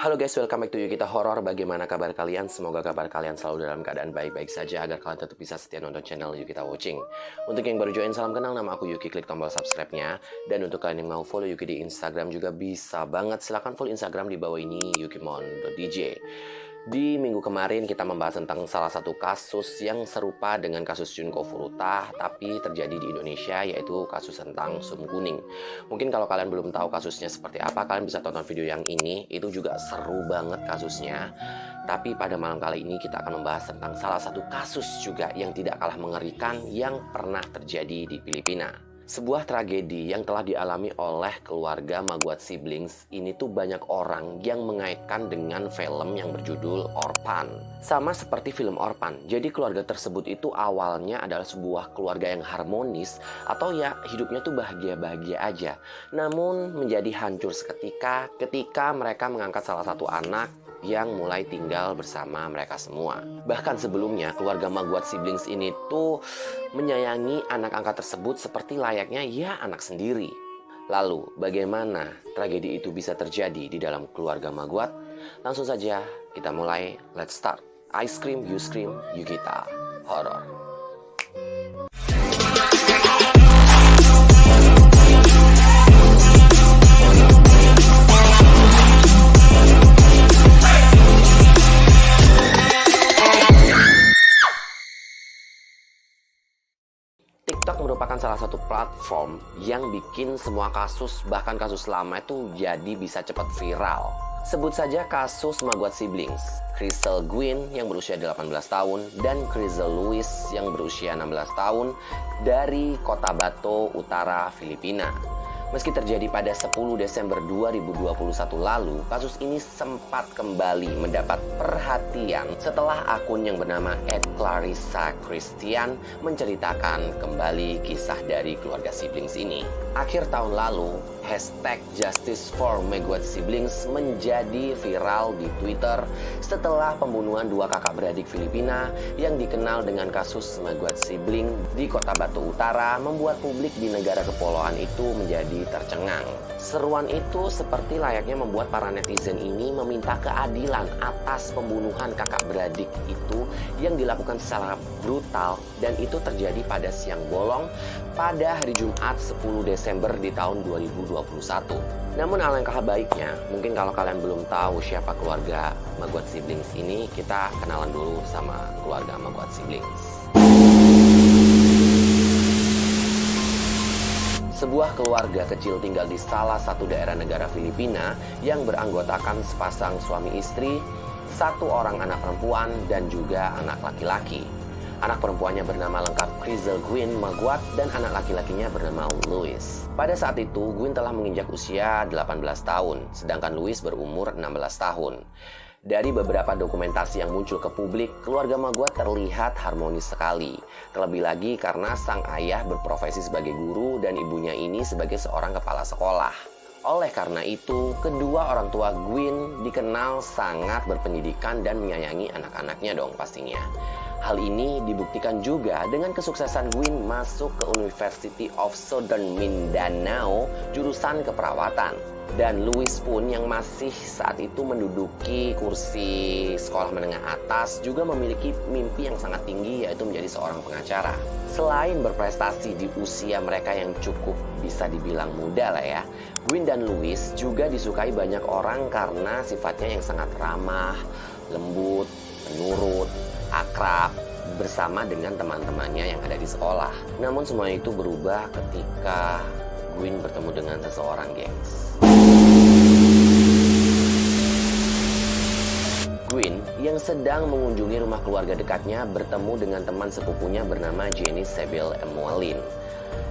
Halo guys, welcome back to Yukita Horror. Bagaimana kabar kalian? Semoga kabar kalian selalu dalam keadaan baik-baik saja agar kalian tetap bisa setia nonton channel Yukita Watching. Untuk yang baru join, salam kenal, nama aku Yuki, klik tombol subscribe-nya. Dan untuk kalian yang mau follow Yuki di Instagram juga bisa banget, silahkan follow Instagram di bawah ini, yukimon.dj. Di minggu kemarin kita membahas tentang salah satu kasus yang serupa dengan kasus Junko Furuta, tapi terjadi di Indonesia, yaitu kasus tentang sum kuning. Mungkin kalau kalian belum tahu kasusnya seperti apa, kalian bisa tonton video yang ini, itu juga seru banget kasusnya. Tapi pada malam kali ini kita akan membahas tentang salah satu kasus juga yang tidak kalah mengerikan yang pernah terjadi di Filipina. Sebuah tragedi yang telah dialami oleh keluarga Maguat Siblings ini tuh banyak orang yang mengaitkan dengan film yang berjudul Orphan. Sama seperti film Orphan, jadi keluarga tersebut itu awalnya adalah sebuah keluarga yang harmonis atau ya hidupnya tuh bahagia-bahagia aja. Namun menjadi hancur seketika ketika mereka mengangkat salah satu anak yang mulai tinggal bersama mereka semua. Bahkan sebelumnya keluarga Maguat Siblings ini tuh menyayangi anak angkat tersebut seperti layaknya ya anak sendiri. Lalu bagaimana tragedi itu bisa terjadi di dalam keluarga Maguat? Langsung saja kita mulai, let's start. Ice cream, you scream, Yukita Horror. TikTok merupakan salah satu platform yang bikin semua kasus, bahkan kasus lama itu jadi bisa cepat viral. Sebut saja kasus Maguat Siblings, Crystal Gwyn yang berusia 18 tahun dan Crystal Louis yang berusia 16 tahun dari Cotabato Utara, Filipina. Meski terjadi pada 10 Desember 2021 lalu, kasus ini sempat kembali mendapat perhatian setelah akun yang bernama @clarissa_christian menceritakan kembali kisah dari keluarga siblings ini. Akhir tahun lalu, #Justice for Maguat Siblings menjadi viral di Twitter setelah pembunuhan dua kakak beradik Filipina yang dikenal dengan kasus Maguat Sibling di Cotabato Utara membuat publik di negara kepulauan itu menjadi tercengang. Seruan itu seperti layaknya membuat para netizen ini meminta keadilan atas pembunuhan kakak beradik itu yang dilakukan secara brutal, dan itu terjadi pada siang bolong pada hari Jumat 10 Desember di tahun 2021. Namun alangkah baiknya, mungkin kalau kalian belum tahu siapa keluarga Maguat Siblings ini, kita kenalan dulu sama keluarga Maguat Siblings. Sebuah keluarga kecil tinggal di salah satu daerah negara Filipina yang beranggotakan sepasang suami istri, satu orang anak perempuan, dan juga anak laki-laki. Anak perempuannya bernama lengkap Crystal Gwyn Maguat dan anak laki-lakinya bernama Louis. Pada saat itu, Gwyn telah menginjak usia 18 tahun, sedangkan Louis berumur 16 tahun. Dari beberapa dokumentasi yang muncul ke publik, keluarga Maguat terlihat harmonis sekali. Terlebih lagi karena sang ayah berprofesi sebagai guru dan ibunya ini sebagai seorang kepala sekolah. Oleh karena itu, kedua orang tua Gwyn dikenal sangat berpendidikan dan menyayangi anak-anaknya dong pastinya. Hal ini dibuktikan juga dengan kesuksesan Gwyn masuk ke University of Southern Mindanao jurusan keperawatan. Dan Louis pun yang masih saat itu menduduki kursi sekolah menengah atas juga memiliki mimpi yang sangat tinggi, yaitu menjadi seorang pengacara. Selain berprestasi di usia mereka yang cukup bisa dibilang muda lah ya, Gwyn dan Louis juga disukai banyak orang karena sifatnya yang sangat ramah, lembut, penurut, akrab bersama dengan teman-temannya yang ada di sekolah. Namun semua itu berubah ketika Gwyn bertemu dengan seseorang, gengs. Gwyn yang sedang mengunjungi rumah keluarga dekatnya bertemu dengan teman sepupunya bernama Janice Sebel Emuelin.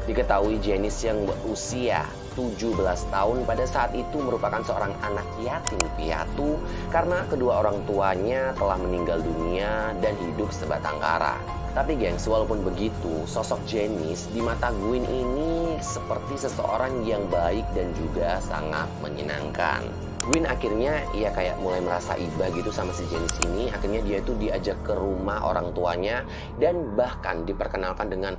Diketahui Janice yang berusia 17 tahun pada saat itu merupakan seorang anak yatim piatu karena kedua orang tuanya telah meninggal dunia dan hidup sebatang kara. Tapi gengs, walaupun begitu, sosok Janice di mata Gwyn ini seperti seseorang yang baik dan juga sangat menyenangkan. Gwyn akhirnya ya kayak mulai merasa iba gitu sama si Janice ini. Akhirnya dia itu diajak ke rumah orang tuanya dan bahkan diperkenalkan dengan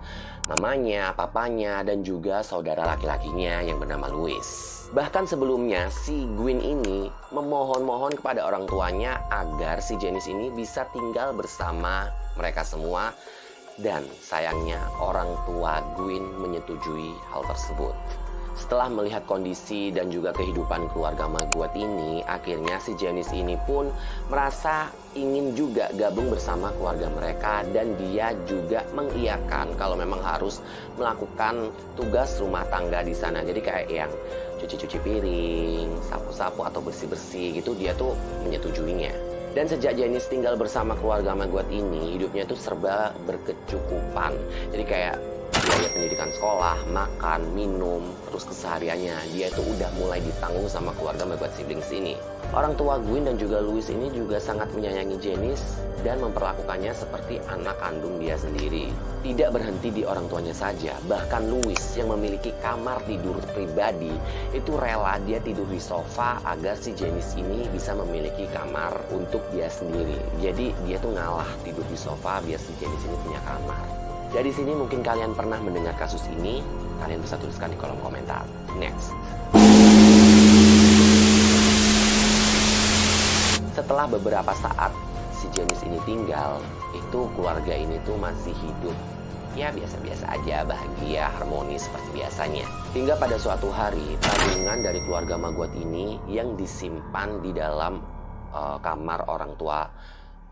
mamanya, papanya, dan juga saudara laki-lakinya yang bernama Louis. Bahkan sebelumnya si Gwyn ini memohon-mohon kepada orang tuanya agar si Janice ini bisa tinggal bersama mereka semua. Dan sayangnya orang tua Gwyn menyetujui hal tersebut. Setelah melihat kondisi dan juga kehidupan keluarga Maguire ini, akhirnya si Janice ini pun merasa ingin juga gabung bersama keluarga mereka. Dan dia juga mengiyakan kalau memang harus melakukan tugas rumah tangga di sana. Jadi kayak yang cuci-cuci piring, sapu-sapu atau bersih-bersih gitu, dia tuh menyetujuinya. Dan sejak Janice tinggal bersama keluarga Maguire ini, hidupnya tuh serba berkecukupan. Jadi kayak biaya pendidikan sekolah, makan, minum, terus kesehariannya dia itu udah mulai ditanggung sama keluarga Maguire siblings ini. Orang tua Gwyn dan juga Louis ini juga sangat menyayangi Janice dan memperlakukannya seperti anak kandung dia sendiri. Tidak berhenti di orang tuanya saja, bahkan Louis yang memiliki kamar tidur pribadi itu rela dia tidur di sofa agar si Janice ini bisa memiliki kamar untuk dia sendiri. Jadi dia tuh ngalah tidur di sofa biar si Janice ini punya kamar. Dari sini mungkin kalian pernah mendengar kasus ini, kalian bisa tuliskan di kolom komentar. Next. Setelah beberapa saat si Janice ini tinggal, itu keluarga ini tuh masih hidup. Ya biasa-biasa aja, bahagia, harmonis seperti biasanya. Hingga pada suatu hari, tabungan dari keluarga Maguire ini yang disimpan di dalam kamar orang tua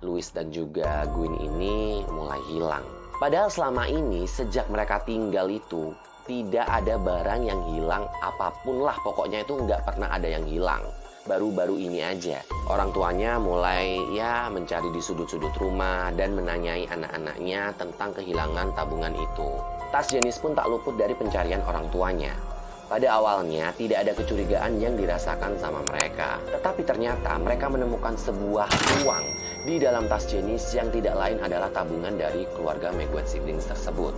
Louis dan juga Gwyn ini mulai hilang. Padahal selama ini sejak mereka tinggal itu tidak ada barang yang hilang apapun lah, pokoknya itu nggak pernah ada yang hilang. Baru-baru ini aja orang tuanya mulai ya mencari di sudut-sudut rumah dan menanyai anak-anaknya tentang kehilangan tabungan itu. Tas Janice pun tak luput dari pencarian orang tuanya. Pada awalnya tidak ada kecurigaan yang dirasakan sama mereka. Tetapi ternyata mereka menemukan sebuah uang di dalam tas Janice yang tidak lain adalah tabungan dari keluarga Maguire siblings tersebut.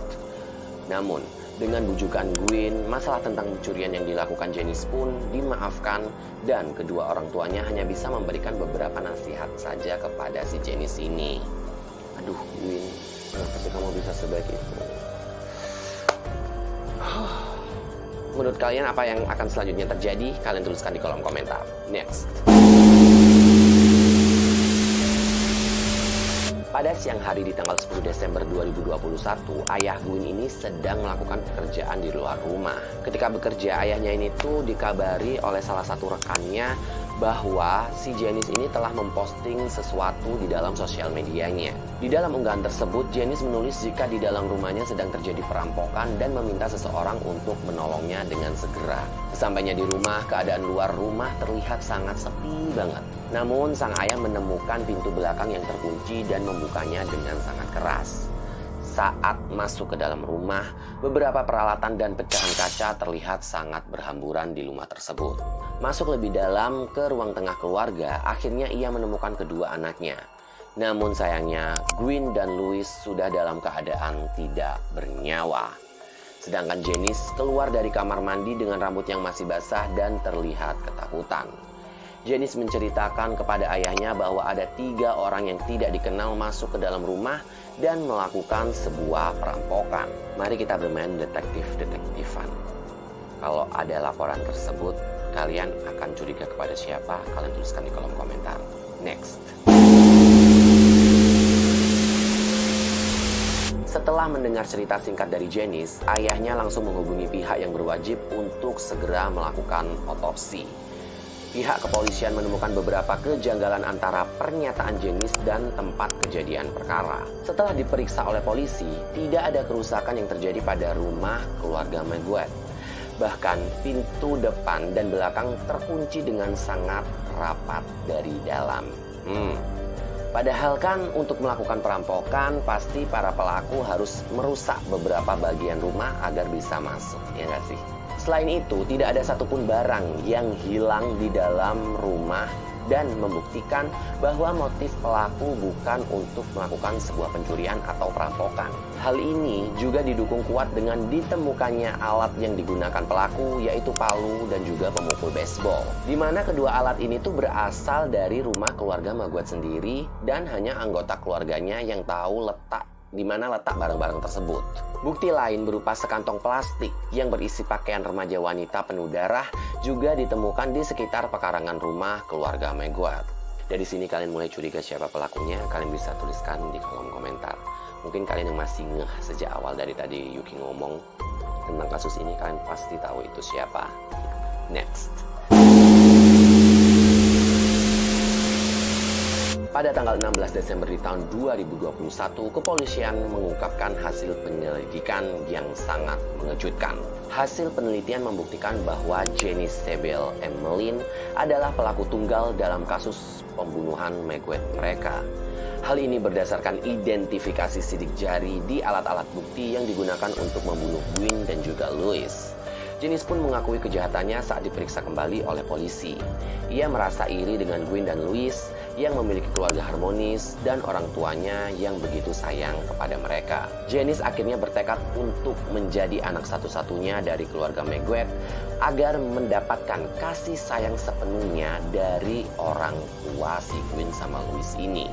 Namun, dengan bujukan Gwyn, masalah tentang pencurian yang dilakukan Janice pun dimaafkan dan kedua orang tuanya hanya bisa memberikan beberapa nasihat saja kepada si Janice ini. Aduh Gwyn, kenapa sih kamu bisa sebaik itu? Menurut kalian apa yang akan selanjutnya terjadi? Kalian tuliskan di kolom komentar. Next. Pada siang hari di tanggal 10 Desember 2021, ayah Gwyn ini sedang melakukan pekerjaan di luar rumah. Ketika bekerja, ayahnya ini tuh dikabari oleh salah satu rekannya bahwa si Janice ini telah memposting sesuatu di dalam sosial medianya. Di dalam unggahan tersebut, Janice menulis jika di dalam rumahnya sedang terjadi perampokan dan meminta seseorang untuk menolongnya dengan segera. Sesampainya di rumah, keadaan luar rumah terlihat sangat sepi banget. Namun, sang ayah menemukan pintu belakang yang terkunci dan membukanya dengan sangat keras. Saat masuk ke dalam rumah, beberapa peralatan dan pecahan kaca terlihat sangat berhamburan di rumah tersebut. Masuk lebih dalam ke ruang tengah keluarga, akhirnya ia menemukan kedua anaknya. Namun sayangnya, Gwyn dan Louis sudah dalam keadaan tidak bernyawa. Sedangkan Janice keluar dari kamar mandi dengan rambut yang masih basah dan terlihat ketakutan. Janice menceritakan kepada ayahnya bahwa ada 3 orang yang tidak dikenal masuk ke dalam rumah dan melakukan sebuah perampokan. Mari kita bermain detektif-detektifan. Kalau ada laporan tersebut, kalian akan curiga kepada siapa? Kalian tuliskan di kolom komentar. Next. Setelah mendengar cerita singkat dari Janice, ayahnya langsung menghubungi pihak yang berwajib untuk segera melakukan otopsi. Pihak kepolisian menemukan beberapa kejanggalan antara pernyataan Janice dan tempat kejadian perkara. Setelah diperiksa oleh polisi, tidak ada kerusakan yang terjadi pada rumah keluarga Maguire. Bahkan pintu depan dan belakang terkunci dengan sangat rapat dari dalam. Padahal kan untuk melakukan perampokan pasti para pelaku harus merusak beberapa bagian rumah agar bisa masuk, ya nggak sih? Selain itu, tidak ada satupun barang yang hilang di dalam rumah dan membuktikan bahwa motif pelaku bukan untuk melakukan sebuah pencurian atau perampokan. Hal ini juga didukung kuat dengan ditemukannya alat yang digunakan pelaku, yaitu palu dan juga pemukul baseball. Di mana kedua alat ini tuh berasal dari rumah keluarga Maguette sendiri dan hanya anggota keluarganya yang tahu di mana letak barang-barang tersebut. Bukti lain berupa sekantong plastik yang berisi pakaian remaja wanita penuh darah juga ditemukan di sekitar pekarangan rumah keluarga Maguette. Dari sini kalian mulai curiga siapa pelakunya, kalian bisa tuliskan di kolom komentar. Mungkin kalian yang masih ngeh sejak awal dari tadi Yuki ngomong tentang kasus ini, kalian pasti tahu itu siapa. Next. Pada tanggal 16 Desember di tahun 2021, kepolisian mengungkapkan hasil penyelidikan yang sangat mengejutkan. Hasil penelitian membuktikan bahwa Janice Sebel Emeline adalah pelaku tunggal dalam kasus pembunuhan Maguette mereka. Hal ini berdasarkan identifikasi sidik jari di alat-alat bukti yang digunakan untuk membunuh Gwyn dan juga Louis. Janice pun mengakui kejahatannya saat diperiksa kembali oleh polisi. Ia merasa iri dengan Gwyn dan Louis yang memiliki keluarga harmonis dan orang tuanya yang begitu sayang kepada mereka. Janice akhirnya bertekad untuk menjadi anak satu-satunya dari keluarga Maguette agar mendapatkan kasih sayang sepenuhnya dari orang tua si Gwyn sama Louis ini.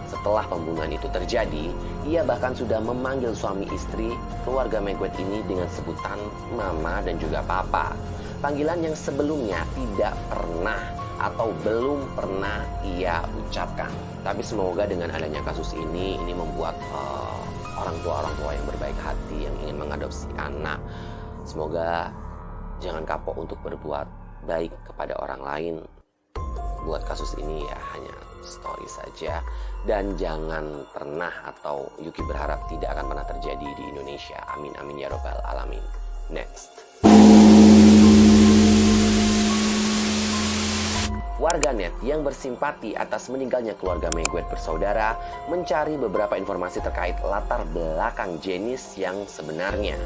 Setelah pembunuhan itu terjadi, ia bahkan sudah memanggil suami istri keluarga Maguette ini dengan sebutan mama dan juga papa. Panggilan yang sebelumnya tidak pernah atau belum pernah ia ucapkan. Tapi semoga dengan adanya kasus ini membuat orang tua yang berbaik hati yang ingin mengadopsi anak, semoga jangan kapok untuk berbuat baik kepada orang lain. Buat kasus ini ya hanya story saja, dan jangan pernah, atau Yuki berharap tidak akan pernah terjadi di Indonesia. Amin amin ya robbal alamin. Next. Warganet yang bersimpati atas meninggalnya keluarga Maguette bersaudara mencari beberapa informasi terkait latar belakang Janice yang sebenarnya.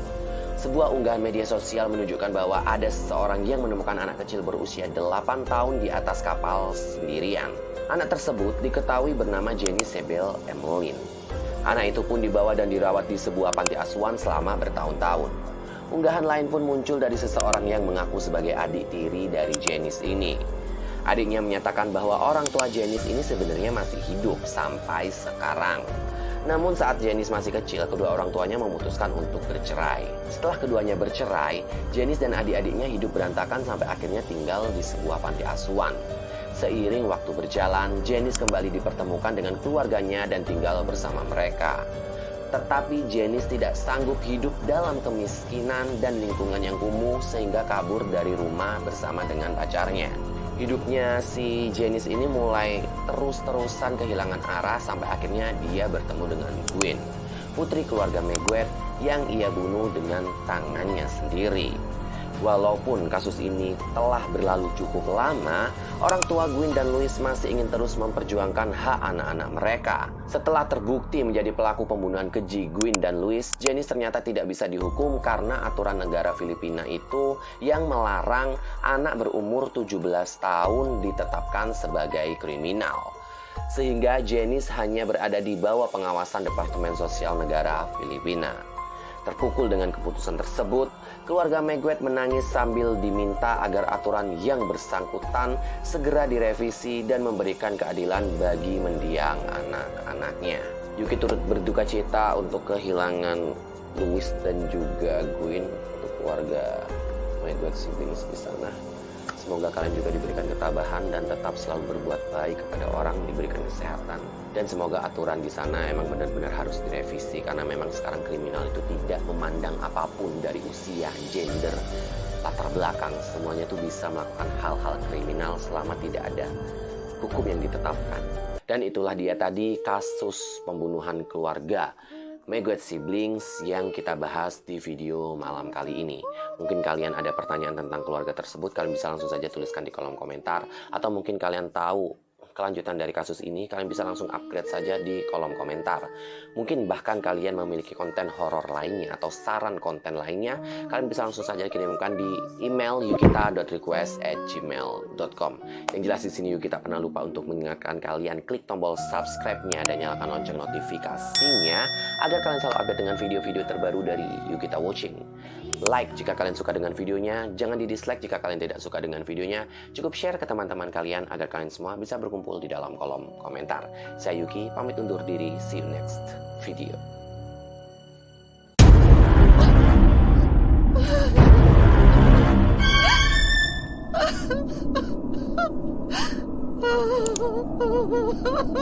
Sebuah unggahan media sosial menunjukkan bahwa ada seseorang yang menemukan anak kecil berusia 8 tahun di atas kapal sendirian. Anak tersebut diketahui bernama Janice Sebel Emeline. Anak itu pun dibawa dan dirawat di sebuah panti asuhan selama bertahun-tahun. Unggahan lain pun muncul dari seseorang yang mengaku sebagai adik tiri dari Janice ini. Adiknya menyatakan bahwa orang tua Janice ini sebenarnya masih hidup sampai sekarang. Namun saat Janice masih kecil, kedua orang tuanya memutuskan untuk bercerai. Setelah keduanya bercerai, Janice dan adik-adiknya hidup berantakan sampai akhirnya tinggal di sebuah panti asuhan. Seiring waktu berjalan, Janice kembali dipertemukan dengan keluarganya dan tinggal bersama mereka. Tetapi Janice tidak sanggup hidup dalam kemiskinan dan lingkungan yang kumuh sehingga kabur dari rumah bersama dengan pacarnya. Hidupnya si Janice ini mulai terus-terusan kehilangan arah sampai akhirnya dia bertemu dengan Gwyn, putri keluarga Maguette yang ia bunuh dengan tangannya sendiri. Walaupun kasus ini telah berlalu cukup lama, orang tua Gwyn dan Louis masih ingin terus memperjuangkan hak anak-anak mereka. Setelah terbukti menjadi pelaku pembunuhan keji Gwyn dan Louis, Janice ternyata tidak bisa dihukum karena aturan negara Filipina itu yang melarang anak berumur 17 tahun ditetapkan sebagai kriminal. Sehingga Janice hanya berada di bawah pengawasan Departemen Sosial Negara Filipina. Terpukul dengan keputusan tersebut, keluarga Maguette menangis sambil diminta agar aturan yang bersangkutan segera direvisi dan memberikan keadilan bagi mendiang anak-anaknya. Yuki turut berduka cita untuk kehilangan Louis dan juga Gwyn, untuk keluarga Maguette siblings di sana. Semoga kalian juga diberikan ketabahan dan tetap selalu berbuat baik kepada orang, diberikan kesehatan. Dan semoga aturan di sana emang benar-benar harus direvisi, karena memang sekarang kriminal itu tidak memandang apapun dari usia, gender, latar belakang. Semuanya tuh bisa melakukan hal-hal kriminal selama tidak ada hukum yang ditetapkan. Dan itulah dia tadi kasus pembunuhan keluarga Maguette siblings yang kita bahas di video malam kali ini. Mungkin kalian ada pertanyaan tentang keluarga tersebut, kalian bisa langsung saja tuliskan di kolom komentar. Atau mungkin kalian tahu kelanjutan dari kasus ini, kalian bisa langsung upgrade saja di kolom komentar. Mungkin bahkan kalian memiliki konten horor lainnya atau saran konten lainnya, kalian bisa langsung saja kirimkan di email yukita.request@gmail.com. Yang jelas di sini Yukita pernah lupa untuk mengingatkan kalian klik tombol subscribe-nya dan nyalakan lonceng notifikasinya agar kalian selalu update dengan video-video terbaru dari Yukita Watching. Like jika kalian suka dengan videonya, jangan di dislike jika kalian tidak suka dengan videonya. Cukup share ke teman-teman kalian agar kalian semua bisa berkumpul di dalam kolom komentar. Saya Yuki, pamit undur diri. See you next video.